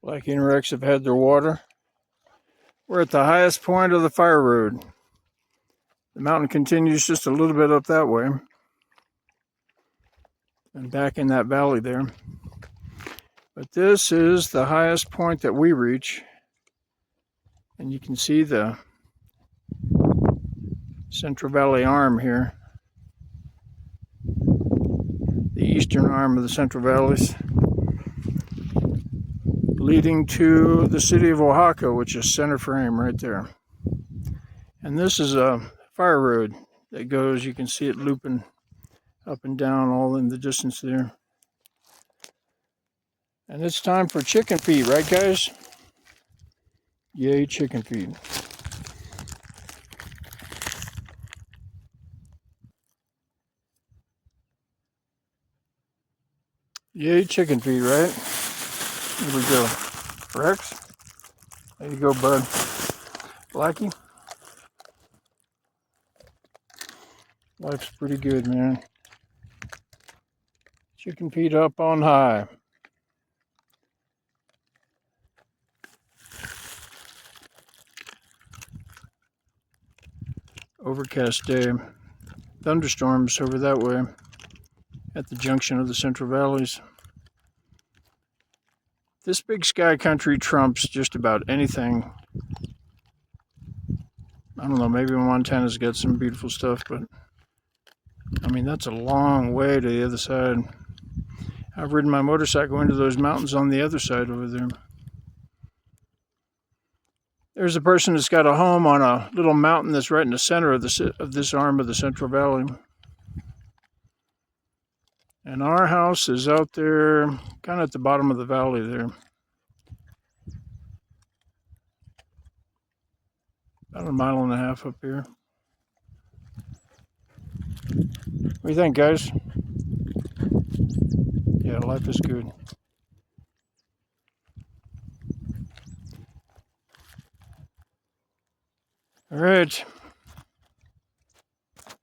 Black Rex have had their water. We're at the highest point of the fire road. The mountain continues just a little bit up that way and back in that valley there. But this is the highest point that we reach. And you can see the Central Valley arm here. The eastern arm of the Central Valleys, leading to the city of Oaxaca, which is center frame right there. And this is a fire road that goes, you can see it looping up and down all in the distance there. And it's time for chicken feed, right guys? Yay, chicken feed. Yay, chicken feed, right? Here we go. Rex, there you go, bud. Blackie. Life's pretty good, man. Chicken feed up on high. Overcast day. Thunderstorms over that way at the junction of the Central Valleys. This big sky country trumps just about anything. I don't know, maybe Montana's got some beautiful stuff, but I mean, that's a long way to the other side. I've ridden my motorcycle into those mountains on the other side over there. There's a person that's got a home on a little mountain that's right in the center of this arm of the Central Valley. And our house is out there, kind of at the bottom of the valley there. About 1.5 miles up here. What do you think, guys? Yeah, life is good. All right.